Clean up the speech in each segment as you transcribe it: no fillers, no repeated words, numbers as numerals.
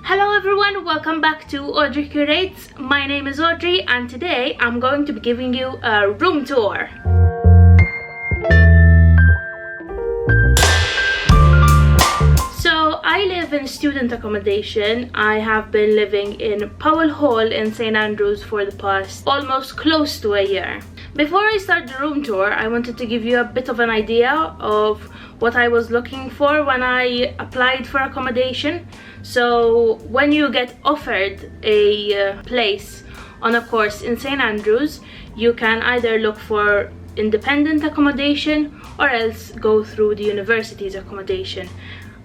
Hello everyone, welcome back to Audrey Curates. My name is Audrey and today I'm going to be giving you a room tour. So I live in student accommodation. I have been living in POWELL HALL in St. Andrews for the past almost close to a year. Before I start the room tour, I wanted to give you a bit of an idea of what I was looking for when I applied for accommodation. So when you get offered a place on a course in St. Andrews, you can either look for independent accommodation or else go through the university's accommodation.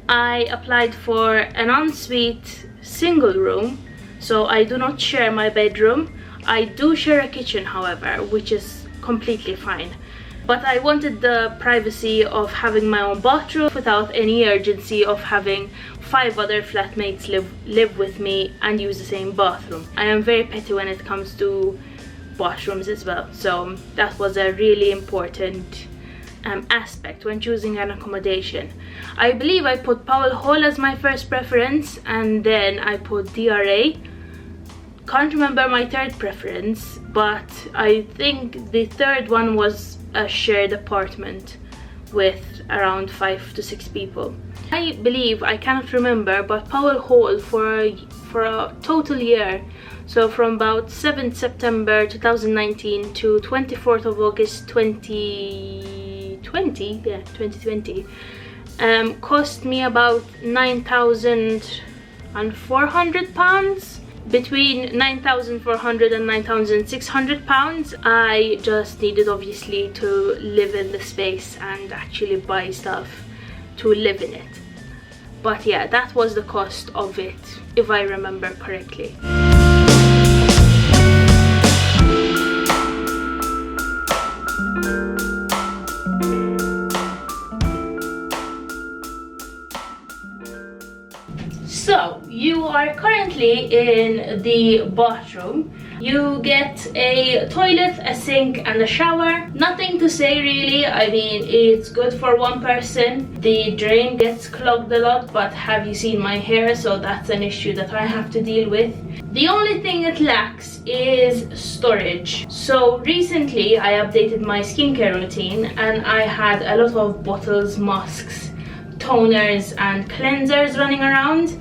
I applied for an ensuite single room, so I do not share my bedroom. I do share a kitchen, however, which is completely fine. But I wanted the privacy of having my own bathroom without any urgency of having 5 other flatmates live with me and use the same bathroom. I am very petty when it comes to bathrooms as well, so that was a really important aspect when choosing an accommodation. I believe I put POWELL HALL as my first preference and then I put DRA. Can't remember my third preference, but I think the third one was a shared apartment with around 5 to 6 people. I believe, I cannot remember, but POWELL HALL for a total year, so from about 7th September 2019 to 24th of August 2020, cost me about £9,400. Between £9,400 and £9,600. I just needed obviously to live in the space and actually buy stuff to live in it. But yeah, that was the cost of it, if I remember correctly. So, you are currently in the bathroom. You get a toilet, a sink and a shower. Nothing to say really, I mean it's good for one person. The drain gets clogged a lot, but have you seen my hair, so that's an issue that I have to deal with. The only thing it lacks is storage. So recently I updated my skincare routine and I had a lot of bottles, masks, toners and cleansers running around,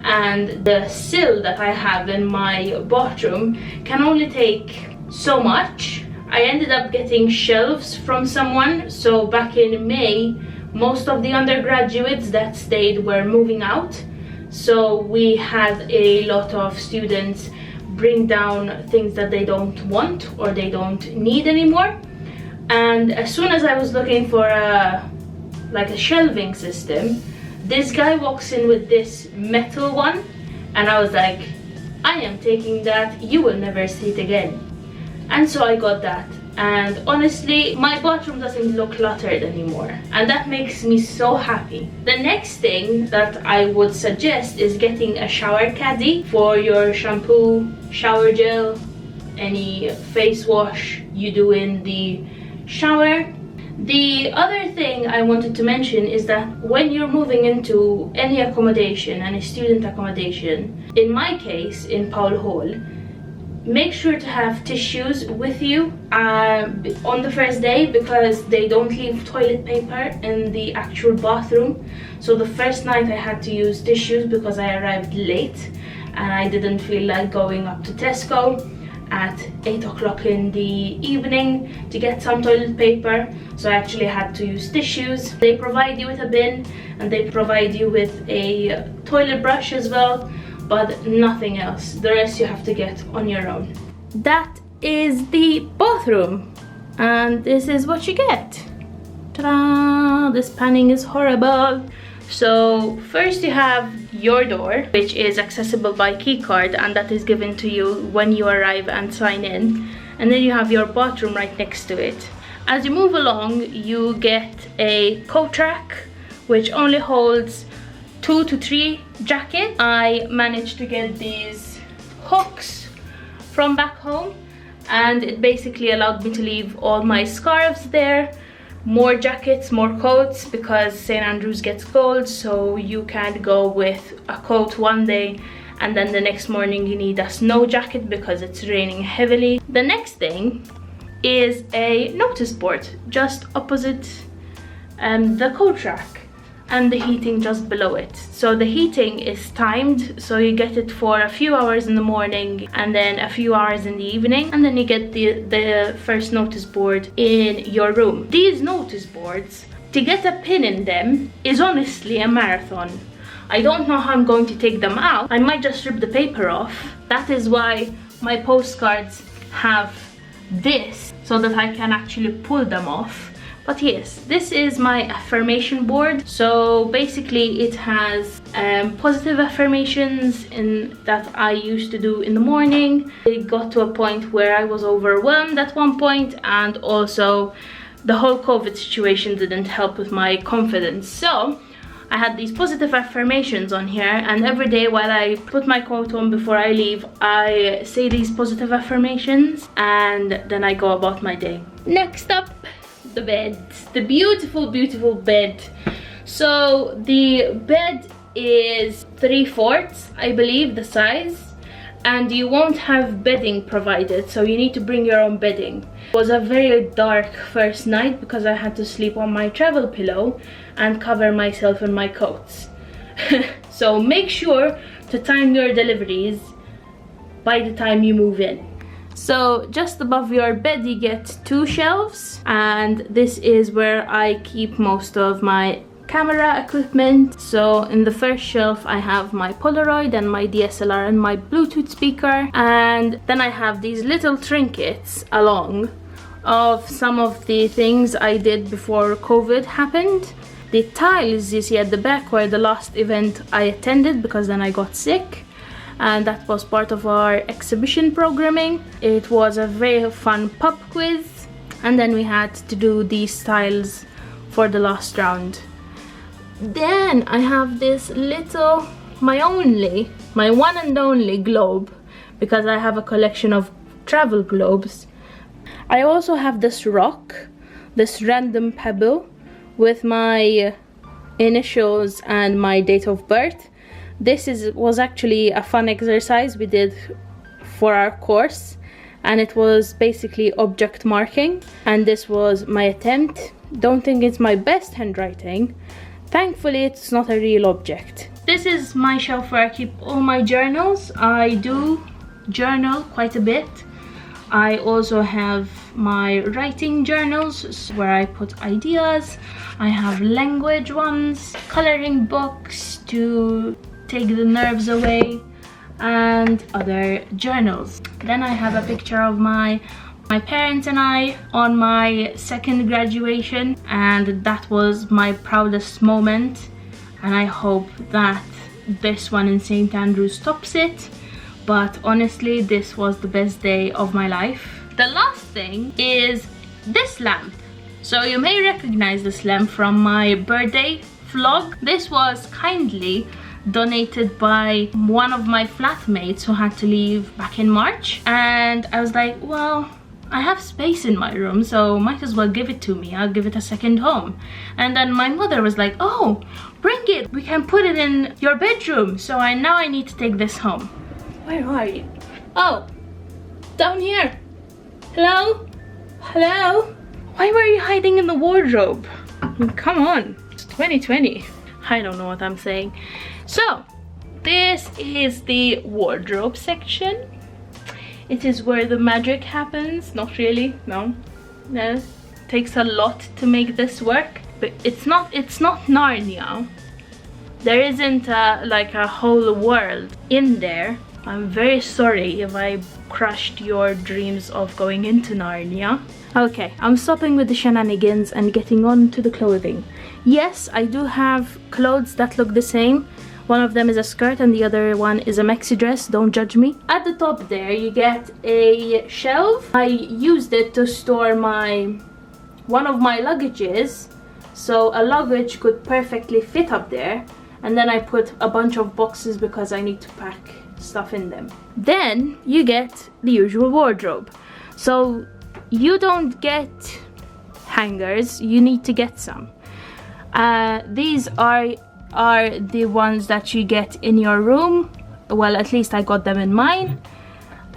and the sill that I have in my bathroom can only take so much. I ended up getting shelves from someone, so back in May most of the undergraduates that stayed were moving out, so we had a lot of students bring down things that they don't want or they don't need anymore. And as soon as I was looking for a shelving system, this guy walks in with this metal one and I was like, I am taking that, you will never see it again. And so I got that, and honestly my bathroom doesn't look cluttered anymore and that makes me so happy. The next thing that I would suggest is getting a shower caddy for your shampoo, shower gel, any face wash you do in the shower. The other thing I wanted to mention is that when you're moving into any accommodation, any student accommodation, in my case in POWELL HALL, make sure to have tissues with you on the first day, because they don't leave toilet paper in the actual bathroom. So the first night I had to use tissues because I arrived late and I didn't feel like going up to Tesco at 8 o'clock in the evening to get some toilet paper, so I actually had to use tissues. They provide you with a bin and they provide you with a toilet brush as well, but nothing else. The rest you have to get on your own. That is the bathroom and this is what you get. Ta-da! This panning is horrible. So first you have your door, which is accessible by keycard and that is given to you when you arrive and sign in, and then you have your bathroom right next to it. As you move along you get a coat rack which only holds 2 to 3 jackets. I managed to get these hooks from back home and it basically allowed me to leave all my scarves there more jackets, more coats, because St. Andrews gets cold, so you can't go with a coat one day and then the next morning you need a snow jacket because it's raining heavily. The next thing is a notice board just opposite the coat rack, and the heating just below it. So the heating is timed, so you get it for a few hours in the morning and then a few hours in the evening, and then you get the first notice board in your room. These notice boards, to get a pin in them is honestly a marathon. I don't know how I'm going to take them out. I might just rip the paper off. That is why my postcards have this, so that I can actually pull them off. But yes, this is my affirmation board. So basically it has positive affirmations that I used to do in the morning. It got to a point where I was overwhelmed at one point, and also the whole COVID situation didn't help with my confidence. So I had these positive affirmations on here, and every day while I put my coat on before I leave, I say these positive affirmations and then I go about my day. Next up, the bed. The beautiful, beautiful bed. So the bed is 3/4, I believe, the size, and you won't have bedding provided, so you need to bring your own bedding. It was a very dark first night because I had to sleep on my travel pillow and cover myself in my coats. So make sure to time your deliveries by the time you move in. So just above your bed you get 2 shelves, and this is where I keep most of my camera equipment. So in the first shelf I have my Polaroid and my DSLR and my Bluetooth speaker, and then I have these little trinkets along of some of the things I did before COVID happened. The tiles you see at the back were the last event I attended, because then I got sick, and that was part of our exhibition programming. It was a very fun pub quiz, and then we had to do these tiles for the last round. Then I have this little, my one and only globe, because I have a collection of travel globes. I also have this rock, this random pebble with my initials and my date of birth. This was actually a fun exercise we did for our course, and it was basically object marking, and this was my attempt. Don't think it's my best handwriting. Thankfully it's not a real object. This is my shelf where I keep all my journals. I do journal quite a bit. I also have my writing journals where I put ideas. I have language ones, coloring books to take the nerves away, and other journals. Then I have a picture of my parents and I on my second graduation, and that was my proudest moment, and I hope that this one in St. Andrews tops it. But honestly, this was the best day of my life. The last thing is this lamp. So you may recognize this lamp from my birthday vlog. This was kindly donated by one of my flatmates who had to leave back in March, and I was like, well, I have space in my room, so might as well give it to me. I'll give it a second home. And then my mother was like, oh, bring it, we can put it in your bedroom. So now I need to take this home. Where are you? Oh, down here. Hello? Hello? Why were you hiding in the wardrobe? I mean, come on, it's 2020. I don't know what I'm saying. So this is the wardrobe section. It is where the magic happens. Not really, no. It takes a lot to make this work, but it's not Narnia. There isn't like a whole world in there. I'm very sorry if I crushed your dreams of going into Narnia. Okay, I'm stopping with the shenanigans and getting on to the clothing. Yes, I do have clothes that look the same. One of them is a skirt and the other one is a maxi dress, don't judge me. At the top there you get a shelf. I used it to store one of my luggages, so a luggage could perfectly fit up there, and then I put a bunch of boxes because I need to pack stuff in them. Then you get the usual wardrobe. So you don't get hangers, you need to get some. These are the ones that you get in your room. Well, at least I got them in mine,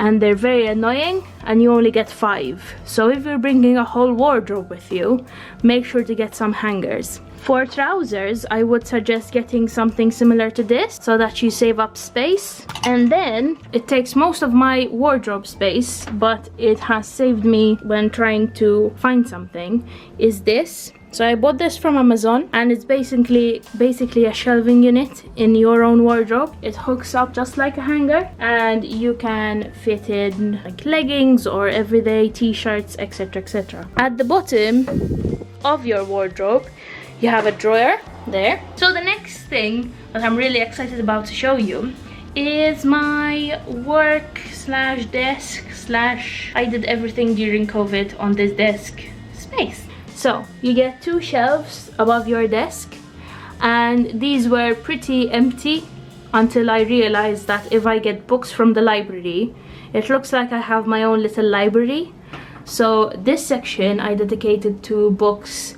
and they're very annoying, and you only get 5. So if you're bringing a whole wardrobe with you, make sure to get some hangers. For trousers, I would suggest getting something similar to this so that you save up space. And then it takes most of my wardrobe space, but it has saved me when trying to find something, is this. So I bought this from Amazon, and it's basically a shelving unit in your own wardrobe. It hooks up just like a hanger, and you can fit in like leggings or everyday t-shirts, etc, etc. At the bottom of your wardrobe, you have a drawer there. So the next thing that I'm really excited about to show you is my work slash desk slash I did everything during COVID on this desk space. So you get 2 shelves above your desk, and these were pretty empty until I realized that if I get books from the library, it looks like I have my own little library. So this section I dedicated to books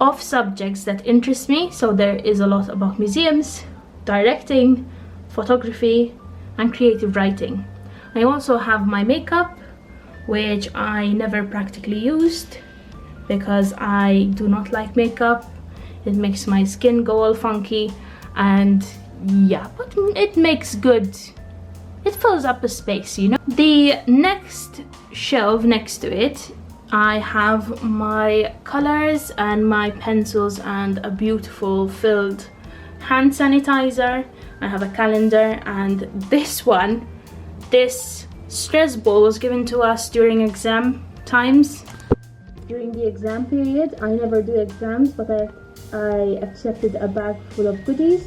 of subjects that interest me. So there is a lot about museums, directing, photography, and creative writing. I also have my makeup, which I never practically used because I do not like makeup. It makes my skin go all funky, and yeah, but it makes good, it fills up a space, you know. The next shelf next to it, I have my colors and my pencils and a beautiful filled hand sanitizer. I have a calendar, and this stress ball was given to us during exam times. During the exam period, I never do exams, but I accepted a bag full of goodies,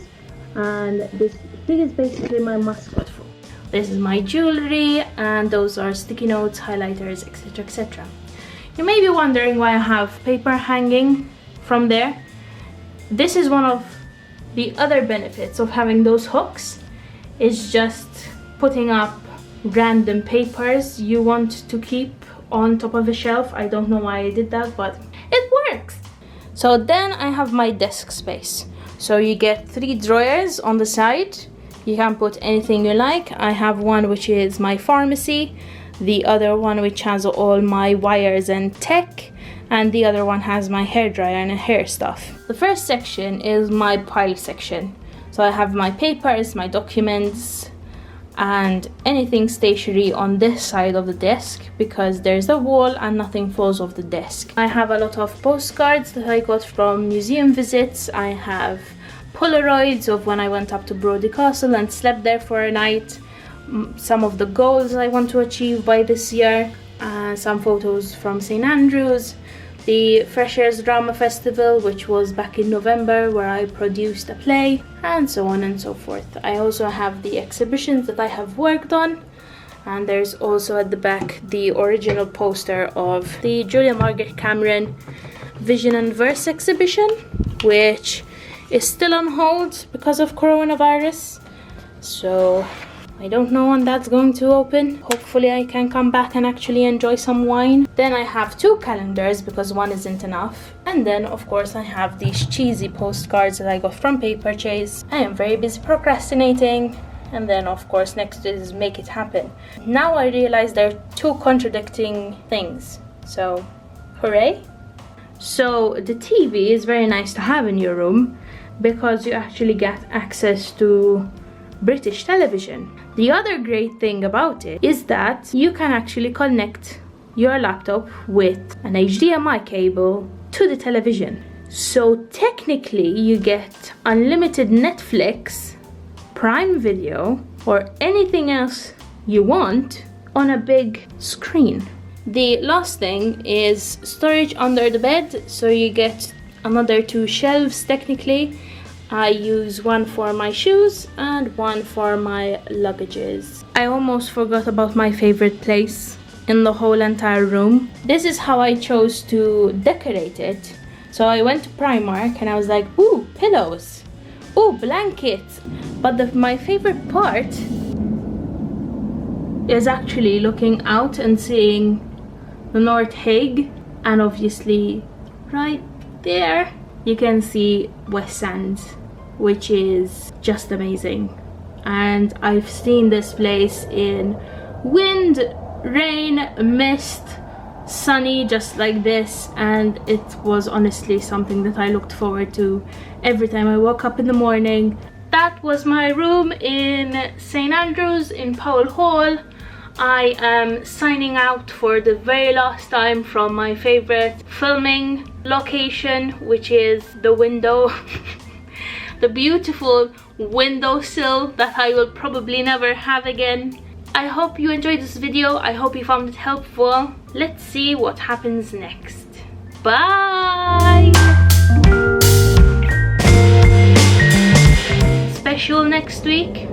and this is basically my mascot food. This is my jewelry, and those are sticky notes, highlighters, etc, etc. You may be wondering why I have paper hanging from there. This is one of the other benefits of having those hooks, is just putting up random papers you want to keep on top of a shelf. I don't know why I did that, but it works. So then I have my desk space. So you get 3 drawers on the side. You can put anything you like. I have one which is my pharmacy, the other one which has all my wires and tech, and the other one has my hairdryer and hair stuff. The first section is my pile section. So I have my papers, my documents, and anything stationary on this side of the desk, because there's a wall and nothing falls off the desk. I have a lot of postcards that I got from museum visits. I have Polaroids of when I went up to Brodie Castle and slept there for a night, some of the goals I want to achieve by this year, some photos from St. Andrews, the Freshers Drama Festival, which was back in November, where I produced a play, and so on and so forth. I also have the exhibitions that I have worked on, and there's also at the back the original poster of the Julia Margaret Cameron Vision and Verse exhibition, which is still on hold because of coronavirus. So I don't know when that's going to open. Hopefully I can come back and actually enjoy some wine. Then I have 2 calendars because one isn't enough. And then of course I have these cheesy postcards that I got from Paper Chase. I am very busy procrastinating. And then of course next is Make It Happen. Now I realize there are 2 contradicting things. So hooray. So the TV is very nice to have in your room because you actually get access to British television. The other great thing about it is that you can actually connect your laptop with an HDMI cable to the television. So technically you get unlimited Netflix, Prime Video, or anything else you want on a big screen. The last thing is storage under the bed, so you get another 2 shelves technically. I use one for my shoes and one for my luggages. I almost forgot about my favorite place in the whole entire room. This is how I chose to decorate it. So I went to Primark and I was like, ooh, pillows, ooh, blankets. But my favorite part is actually looking out and seeing the North Hague and obviously right there you can see West End, which is just amazing. And I've seen this place in wind, rain, mist, sunny, just like this, and it was honestly something that I looked forward to every time I woke up in the morning. That was my room in St. Andrews in Powell Hall. I am signing out for the very last time from my favorite filming location, which is the window. The beautiful windowsill that I will probably never have again. I hope you enjoyed this video. I hope you found it helpful. Let's see what happens next. Bye! Special next week.